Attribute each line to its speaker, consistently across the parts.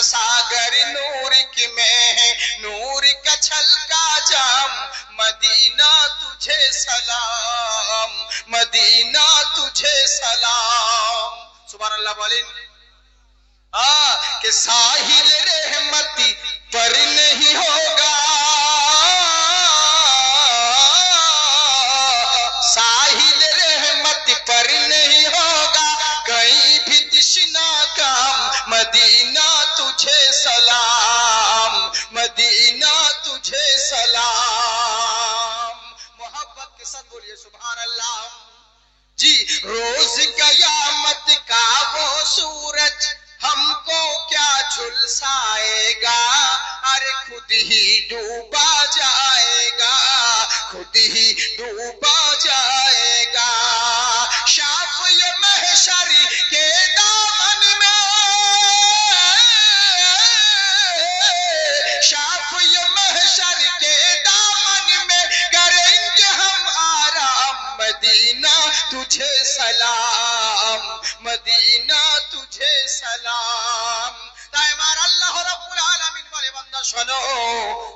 Speaker 1: सागर नूर की में है, नूर का छलका जाम, मदीना तुझे सलाम, मदीना तुझे सलाम। सुभान अल्लाह बोलें कि साहिल रहमती पर नहीं होगा, साहिल रहमती पर नहीं होगा कहीं भी तृष्णा काम, मदीना तुझे सलाम, मदीना तुझे सलाम। मोहब्बत के साथ बोलिए सुभान अल्लाह जी। रोज कयामत का वो सूरज हमको क्या झुलसाएगा, अरे खुद ही डूबा जाएगा, खुद ही डूबा जाएगा। शाफ ये महशर के दामन में, शाफ ये महशर के दामन में करेंगे हम आराम, मदीना तुझे सलाम, मदीना तुझे सलाम। তাই আমার আল্লাহ রাব্বুল আলামিন বলে বান্দা শোনো,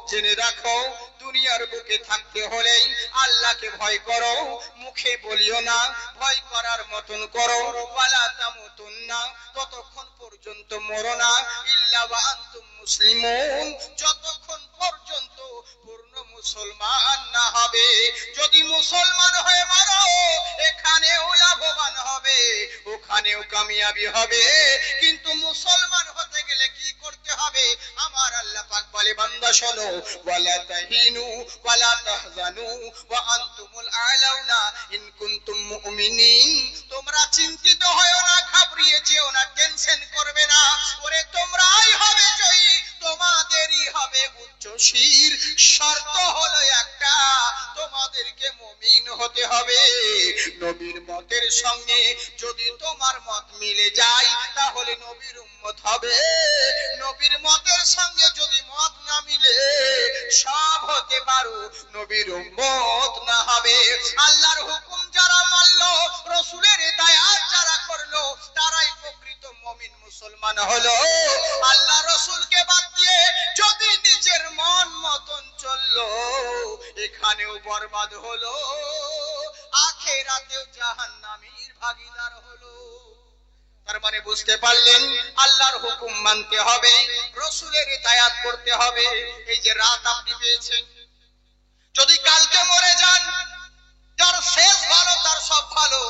Speaker 1: জেনে রাখো দুনিয়ার বুকে থাকতে হলে আল্লাহকে ভয় করো, মুখে বলিও না, ভয় করার মতন করো। ওয়ালা তামুতুন্না, ততক্ষণ পর্যন্ত মরো না, ইল্লা ওয়া আনতুম মুসলিমুন, যতক্ষণ পর্যন্ত পূর্ণ মুসলমান না হবে। যদি মুসলমান হয়ে মারো এখানেও লাভবান হবে, ওখানেও কামিয়াবি হবে। কিন্তু মুসলমান হতে গেলে কি করতে হবে? আমার আল্লাহ পাক বলে বান্দা শোনো, ওয়ালা তাহিনু ওয়ালা তাহজানু ওয়া আনতুমুল আলাউনা ইন কুনতুম মুমিনিন। তোমরা চিন্তিত হয়ো না, ঘাবড়িয়ে যেও না, টেনশন করবে না, ওরে তোমরাই হবে জয়ী, তোমাদেরই হবে উচ্চ শির। শর্ত হলো একটা, তোমাদেরকে মুমিন হতে হবে। নবীর মতের সঙ্গে যদি তোমার মত মিলে যায় তাহলে নবীর উম্মত হবে, নবীর মতের সঙ্গে যদি মত না মিলে সব হতে পারো, নবীর উম্মত না হবে। আল্লাহর হুকুম যারা মানলো, রাসূলের ইতায়াত যারা করলো, তারাই প্রকৃত মুমিন মুসলমান হলো। আল্লাহ রাসূলকে বাদ দিয়ে যদি নিজের মন মতন চললো, এখানেও বরবাদ হলো, আখিরাতেও জাহান্নামীর ভাগীদার হলো। তার মানে বুঝতে পারলেন আল্লাহর হুকুম মানতে হবে, রাসূলের ইতায়াত করতে হবে। এই যে রাত আপনি পেয়েছেন, যদি কালকে মরে যান, যার শেষ ভালো তার সব ভালো,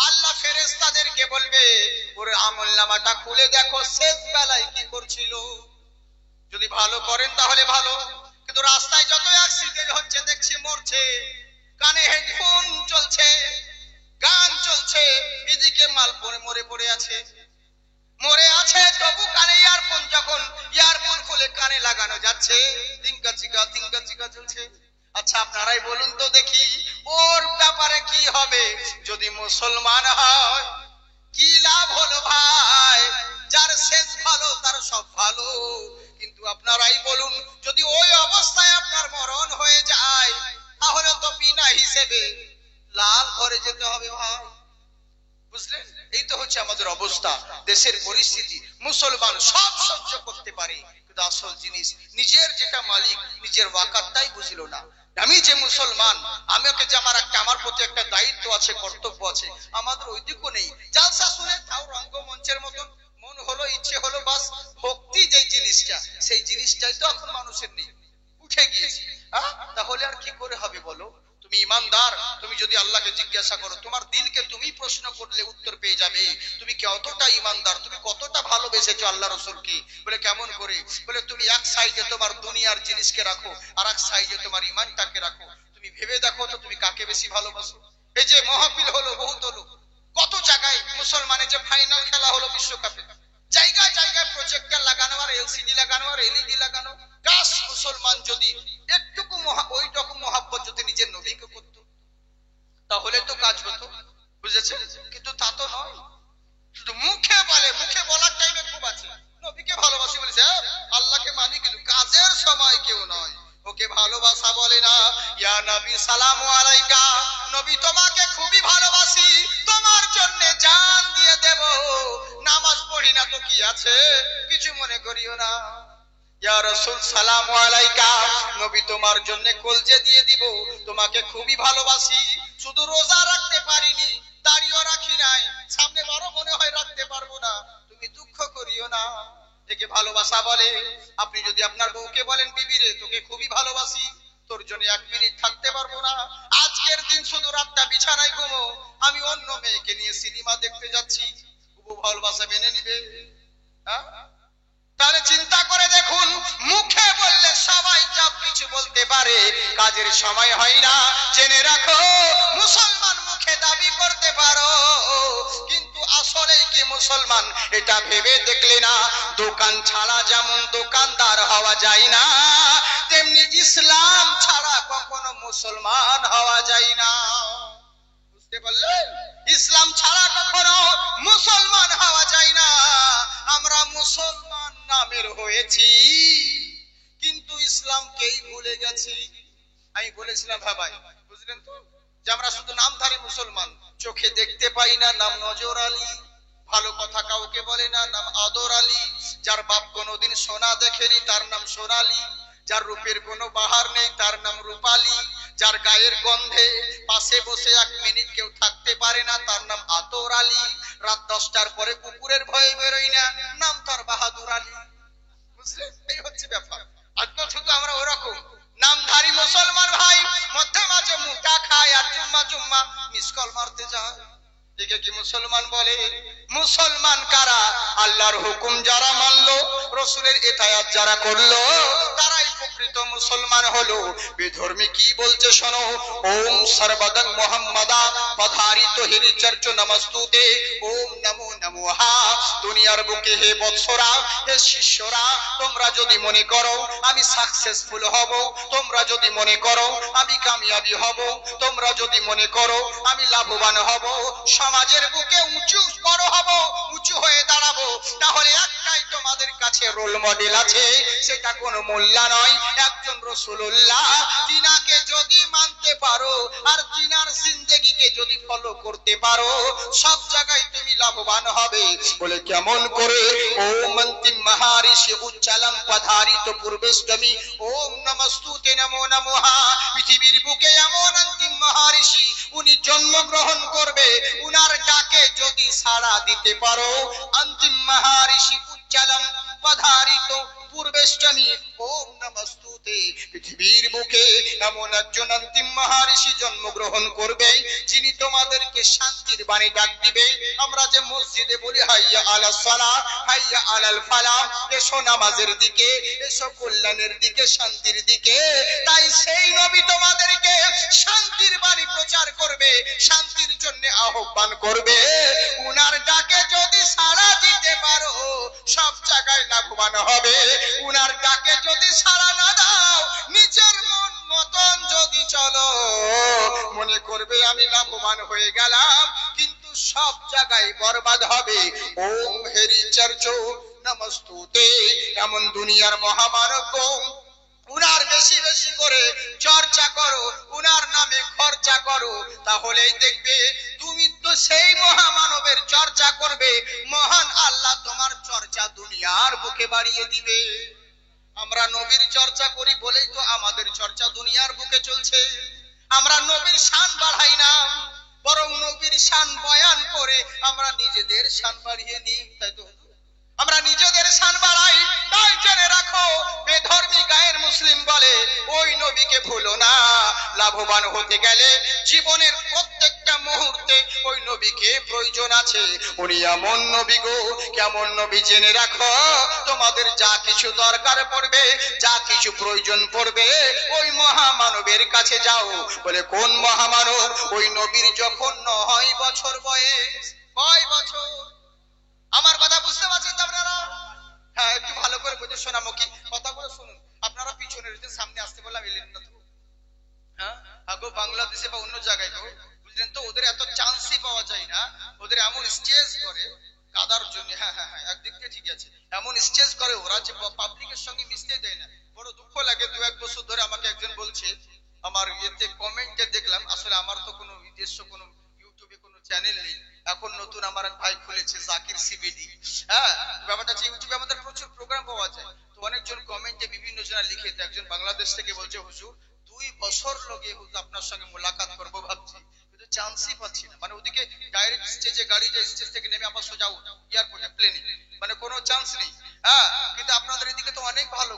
Speaker 1: আল্লাহ ফেরেশতাদেরকে বলবে ওর আমলনামাটা খুলে দেখো শেষ বেলায় কি করছিল। যদি ভালো করেন তাহলে ভালো, কিন্তু রাস্তায় যত অ্যাক্সিডেন্ট হচ্ছে দেখছি, মরছে, কানে হেডফোন চলছে, গান চলছে, এদিকে মাল পরে মরে পড়ে আছে, মরে আছে তবু কানে ইয়ারফোন, যখন ইয়ারফোন খুলে কানে লাগানো যাচ্ছে তিনকা চিকা চলছে। আচ্ছা আপনারাই বলুন তো দেখি ওর ব্যাপারে কি হবে যদি মুসলমান হয়? কি লাভ হলো ভাই? যার শেষ ভালো তার সব ভালো। কিন্তু আপনারাই বলুন যদি ওই অবস্থায় আপনার মরণ হয়ে যায় তাহলে তো বিনা হিসেবে লাল ঘরে যেতে হবে ভাই, বুঝলেন? এই তো হচ্ছে আমাদের অবস্থা, দেশের পরিস্থিতি। মুসলমান সব সহ্য করতে পারে, কিন্তু আসল জিনিস নিজের যেটা মালিক, নিজের ওয়াকাতটাই বুঝলো না। আমি যে মুসলমান, আমাকে যে আমার প্রতি একটা দায়িত্ব আছে, কর্তব্য আছে, আমাদের ওই দিকও নেই। জালসা শুনে তাও রঙ্গমঞ্চের মতন মন হলো, ইচ্ছে হলো, বাস ভক্তি যেই জিনিসটা, সেই জিনিসটাই তো এখন মানুষের নেই, উঠে গিয়েছে। তাহলে আর কি করে হবে বলো? তুমি ইমানদার, তুমি যদি আল্লাহকে জিজ্ঞাসা করো, তোমার দিলকে তুমি প্রশ্ন করলে উত্তর পেয়ে যাবে তুমি কতটা ইমানদার, তুমি কতটা ভালোবেসেছো আল্লাহ রাসূলকে। বলে কেমন করে? বলে তুমি এক সাইডে তোমার দুনিয়ার জিনিসকে রাখো, আর এক সাইডে তোমার ইমানটাকে রাখো। তুমি ভেবে দেখো তো তুমি কাকে বেশি ভালোবাসো। এই যে মাহফিল হলো, বহুত হলো, কত জায়গায় মুসলমানের যে ফাইনাল খেলা হলো বিশ্বকাপে, জায়গায় জায়গায় প্রজেক্টর লাগানো, আর এলসিডি লাগানো, আর এলইডি লাগানো। কাশ মুসলমান যদি একটুকু ওইরকম মহাব্বত যদি নিজের নবীকে করত তাহলে তো কাজ হতো, বুঝেছে? কিন্তু তা তো নয়, শুধু মুখে বলে, মুখে বলার টাইমে খুব আছে নবীকে ভালোবাসি বলেছে, আল্লাহকে মানি, কিন্তু কাজের সময় কেউ নয়। ওকে ভালোবাসা বলে না। ইয়া নবী সালামু আলাইকা, নবী তোমাকে খুবই ভালোবাসি, তোমার জন্য জান দিয়ে দেব, নামাজ পড়ি না তো কি আছে, কিছু মনে করিও না। ইয়া রাসূল সালামু আলাইকা, নবী তোমার জন্য কলজে দিয়ে দিব, তোমাকে খুবই ভালোবাসি। শুধু রোজা রাখতে পারিনি, দাড়িও রাখি নাই, সামনে বড় মনে হয় রাখতে পারবো না, তুমি দুঃখ করিও না। একে ভালোবাসা বলে। আপনি যদি আপনার বউকে বলেন, বিবি রে তোকে খুবই ভালোবাসি, তোর জন্য 1 মিনিট থাকতে পারবো না, আজকের দিন শুধু রাতটা বিছানায় ঘুমো, আমি অন্য মেয়েকে নিয়ে সিনেমা দেখতে যাচ্ছি, বউ ভালোবাসা মেনে নিবে? হ্যাঁ, তাহলে চিন্তা করে দেখুন, মুখে বললে সবাই সব কিছু বলতে পারে, কাজের সময় হয় না। জেনে রাখো, মুসলমান মুখে দাবি করতে পারো, কিন্তু আসলে কি মুসলমান এটা ভেবে দেখলে না। দোকান ছাড়া যেমন দোকানদার হওয়া যায় না, তেমনি ইসলাম ছাড়া কখনো মুসলমান হওয়া যায় না। বুঝতে পারলেন? ইসলাম ছাড়া কখনো মুসলমান হওয়া যায় না। আমরা মুসলমান নামের হয়েছি, কিন্তু ইসলামকেই ভুলে গেছি। আমি বলেছিলাম ভাই, বুঝলেন তো, যে আমরা শুধু নামধারী মুসলমান, চোখে দেখতে পাই না, নাম নজর আলী, ভালো কথা কাউকে বলে না, নাম আদর আলী, যার বাপ কোনোদিন সোনা দেখেনি তার নাম সোনালী, যার রূপের কোনো বাহার নেই তার নাম রূপালী, যার গায়ের গন্ধে পাশে বসে 1 মিনিট কেউ থাকতে পারে না তার নাম আতর আলী, রাত 10টার পরে কুকুরের ভয়ে বেরোই না, নাম তার বাহাদুর আলী। বুঝলেন? এই হচ্ছে ব্যাপার। আজকাল শুধু আমরা ওরকম নামধারী মুসলমান ভাই, মধ্যে মাঝে মুটা খায় আর জুম্মা মিসকল মারতে যায়, একে কি মুসলমান বলে? মুসলমান কারা? আল্লাহর হুকুম যারা মানলো, রাসূলের ইতায়াত যারা করলো, তারাই প্রকৃত মুসলমান হলো। বেধর্মী কি বলছে শোনো, ওম সর্বদং মুহাম্মাদা পধারিত হিরি চর্চ নমস্তুতে, ওম নমো নমোহা। দুনিয়ার বুকে হে বৎসরা, হে শিষ্যরা, তোমরা যদি মনে করো আমি সাকসেসফুল হব, তোমরা যদি মনে করো আমি কামিয়াবি হব, তোমরা যদি মনে করো আমি লাভবান হব, সমাজের বুকে উঁচু বড় হব, উঁচু হয়ে দাঁড়াবো, তাহলে একটাই তোমাদের কাছে রোল মডেল আছে, সেটা কোনো মোল্লা নয়, একজন রাসূলুল্লাহ। তিনাকে যদি মানতে পারো আর তিনার জিন্দেগিকে যদি ফলো করতে পারো, সব জায়গায় তুমি লাভবান হবে। বলে কেমন করে? ওম অন্তিম মহারিষি উচ্চালম পধারিত পূর্বেষ্টমী, ওম নমস্তুতে নমো নমঃ। পৃথিবীর বুকে এমন অন্তিম মহারিষি, উনি জন্মগ্রহণ করবে, উনার ডাকে যদি সাড়া দিতে পারো, অন্তিম মহারিষি উচ্চালম পধারিত পূর্বেষ্টমী, ওম নমস্তুতে। পৃথিবীর বুকে এমন একজন অন্তিম মহারিষি জন্মগ্রহণ করবে, যিনি তোমাদেরকে শান্তির বাণী ডাক দিবে। আমরা যে মসজিদে বলি হাইয়া আলাস সালাহ, হাইয়া আলাল ফালাহ, এসো নামাজের দিকে, এসো কল্যাণের দিকে, শান্তির দিকে, তাই সেই নবী তোমাদেরকে শান্তির বাণী প্রচার করবে, শান্তির জন্য আহ্বান করবে। উনার ডাকে যদি সাড়া দিতে পারো, সব জায়গায় লাভবান হবে। উনার ডাকে যদি সাড়া না দাও, নিজের মন মতন যদি চলো, মনে করবে আমি লাভবান হয়ে গেলাম, কিন্তু সব জায়গায় বরবাদ হবে। ওম হেরি চর্চ নমস্তুতে, এমন দুনিয়ার মহামানব, উনার বেশি বেশি করে চর্চা করো, উনার নামে খরচা করো, তাহলেই দেখবে তুমি তো সেই মহামানবের চর্চা করবে, মহান আল্লাহ তোমার চর্চা দুনিয়ার বুকে বাড়িয়ে দিবে। আমরা নবীর চর্চা করি বলেই তো আমাদের চর্চা দুনিয়ার বুকে চলছে। আমরা নবীর শান বাড়াই না, বরং নবীর শান বয়ান করে আমরা নিজেদের শান বাড়িয়ে নিই, তাই তো? আমরা নিজেদের শান বাড়াই। তাই জেনে রাখো, বেধর্মী গায়ের মুসলিম বলে ওই নবীকে ভুলো না। লাভবান হতে গেলে জীবনের প্রত্যেকটা মুহূর্তে ওই নবীকে প্রয়োজন আছে। উনি এমন নবী গো, কেমন নবী জেনে রাখো, তোমাদের যা কিছু দরকার পড়বে, যা কিছু প্রয়োজন পড়বে, ওই মহামানবের কাছে যাও। বলে কোন মহামানব? ওই নবীর যখন 9 বছর বয়স। কয় বছর? আমার কথা বুঝতে পারছেন তো আপনারা? হ্যাঁ, একটু ভালো করে বুঝে শোনামুখী কথাগুলো শুনুন। আপনারা পিছনে রয়েছে, সামনে আসতে বললাম এলেন না তো। হ্যাঁ, আগো বাংলাদেশে বা অন্য জায়গায় তো, বুঝলেন তো, ওদের এত চান্সই পাওয়া যায় না। ওদের এমন স্টেজ করে কাদার জন্য, হ্যাঁ হ্যাঁ হ্যাঁ, একদিক থেকে ঠিক আছে, এমন স্টেজ করে ওরা যে পাবলিকের সঙ্গে মিশতে দেয় না। বড় দুঃখ লাগে। 2-1 বছর ধরে আমাকে একজন বলছে, আমার ইয়েতে কমেন্টে দেখলাম, আসলে আমার তো কোনো নিজস্ব কোনো ইউটিউবে কোনো চ্যানেল নেই, এখন নতুন আমার এক ভাই খুলেছে জাকির সিবিডি। হ্যাঁ, ব্যাপারটা হচ্ছে ইউটিউবে আমাদের প্রচুর প্রোগ্রাম পাওয়া যায়। তো অনেকজন কমেন্টে বিভিন্ন জনা লিখে, একজন বাংলাদেশ থেকে বলছে হুজুর 2 বছর লগে হুজুর আপনার সঙ্গে মোলাকাত করবো ভাবছি, কিন্তু চান্সই পাচ্ছি না। মানে ওদিকে ডাইরেক্ট স্টেজে গাড়ি যায়, স্টেজ থেকে নেমে আবার সোজা এয়ারপোর্টে প্লেনে, মানে কোনো চান্স নেই। হ্যাঁ, কিন্তু আপনাদের এদিকে তো অনেক ভালো,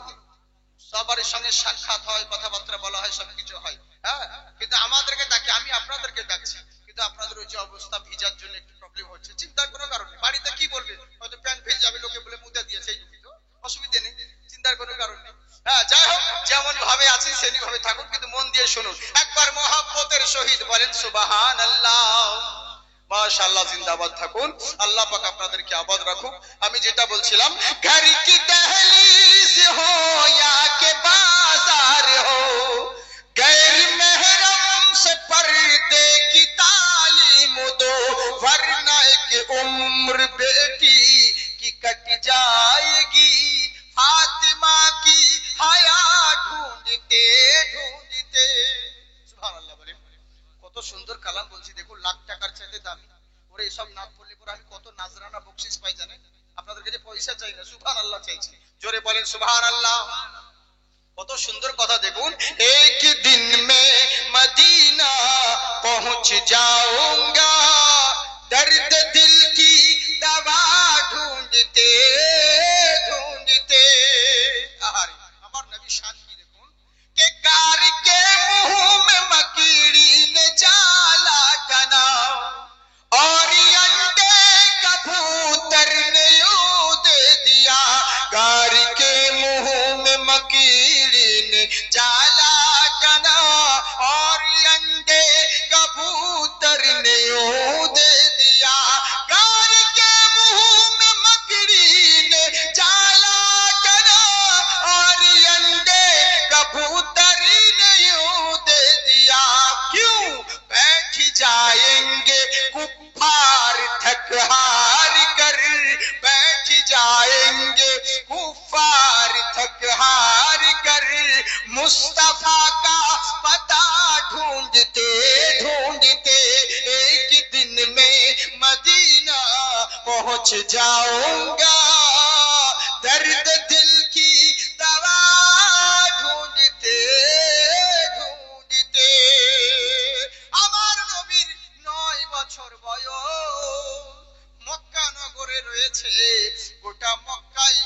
Speaker 1: সবার সঙ্গে সাক্ষাৎ হয়, কথাবার্তা বলা হয়, সবকিছু হয়। হ্যাঁ, কিন্তু আমাদেরকে ডাকে, আমি আপনাদেরকে ডাকছি, কিন্তু আপনাদের ওই যে অবস্থা, ভিজার জন্য একটু প্রবলেম হচ্ছে। চিন্তার কোনো কারণ নেই, বাড়িতে কি বলবে, হয়তো প্যান্ট ভেজে যাবে, লোকে বলে মুদা দিয়েছে, এইটুকুই তো, অসুবিধা নেই, চিন্তার কোনো কারণ নেই। হ্যাঁ, যাই হোক, যেমন ভাবে আছি সেরকম ভাবে থাকুন, কিন্তু মন দিয়ে শুনুন। একবার মহব্বতের সহিত বলেন সুবহানাল্লাহ। মাশাআল্লাহ, জিন্দাবাদ থাকুন, আল্লাহ পাক আপনাদেরকে আবাদ রাখুক। আমি যেটা বলছিলাম, ঘর কি দহলিজ হো या के बाजार हो, गैर महरम से पर्दे की तालीम दो, वरना एक उम्र बेटी की कट जाएगी, फातिमा की हया ढूंढते ढूंढते। सुभानाल्लाह বলেন, কত সুন্দর কালাম বলছি, দেখুন, লাখ টাকার চাইতে দামি। ওরে এসব না পড়লে পরে আমি কত নাজরানা বকশিশ পাই জানেন? আপনাদের কাছে পয়সা চাই না, সুবহানাল্লাহ চাইছি। জোরে বলেন সুবহানাল্লাহ। কত সুন্দর কথা দেখুন, এক দিন মে মদিনা পৌঁছ যাऊंगा, दर्द दिल की दवा ढूंढते ढूंढते। আরে আমার নবী শান কি দেখুন, कि कार के मुंह में मकीड़ी ने जाला तना, और अंडे कबूतर ने यूं दे दिया, कार के मुंह में मकीड़ी ने जाला तना, और अंडे कबूतर ने यूं दे दिया, कार के मुंह में मकीड़ी ने जाला तना, और अंडे कबूतर ने यूं दे दिया। क्यों बैठ जाएंगे कुफ्फार थक हार कर, बैठ जाएंगे कुफ्फार थक हार कर, मुस्तफा का पता ढूंढते ढूंढते, एक दिन में मदीना पहुंच जाऊंगा, दर्द दिल की दवा ढूंढते ढूंढते। আমার নবীর 9 বছর বয়স, মক্কা নগরে রয়েছে, গোটা মক্কায়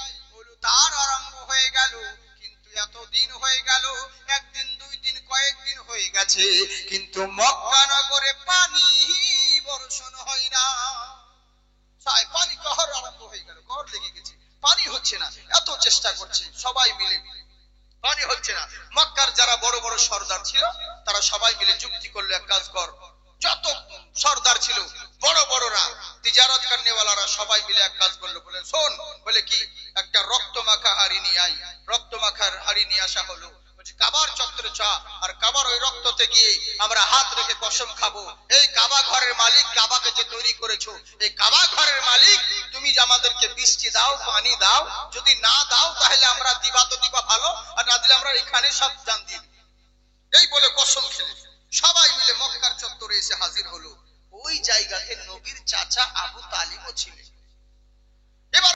Speaker 1: তার আরম্ভ হয়ে গেল। কিন্তু এত দিন হয়ে গেল, একদিন 2 দিন কয়েকদিন হয়ে গেছে, কিন্তু মক্কা নগরে পানি বর্ষণ হয় না। পানি कहर আরম্ভ হয়ে গেল, कहर লেগে গেছে, পানি হচ্ছে না, এত চেষ্টা করছে সবাই মিলে, পানি হচ্ছে না। মক্কার যারা বড় বড় সর্দার ছিল, তারা সবাই মিলে যুক্তি করলো, এক কাজ কর, যত সর্দার ছিল বড় বড়রা, তিজারত করনেওয়ালারা, সবাই মিলে এক কাজ করলো, বলে শোন, বলে কি, একটা রক্ত মাখা হাড়ি নিয়ে আই। রক্ত মাখার হাড়ি নিয়ে আসা হলো, বলছে কাবার চত্বরে চা, আর কাবার ওই রক্ততে গিয়ে আমরা হাত রেখে কসম খাবো, এই কাবা ঘরের মালিক, কাবাকে যে তৈরি করেছো, এই কাবা ঘরের মালিক, তুমি যে আমাদেরকে বৃষ্টি দাও, পানি দাও, যদি না দাও তাহলে আমরা দিবা তো দিবা ভালো, আর না দিলে আমরা এখানে সব জান দিয়ে দিই। এই বলে কসম খেলে সবাই মিলে মক্কার চত্বরে এসে হাজির হলো। ওই জায়গাতে নবীর চাচা আবু তালিবও ছিলেন। এবার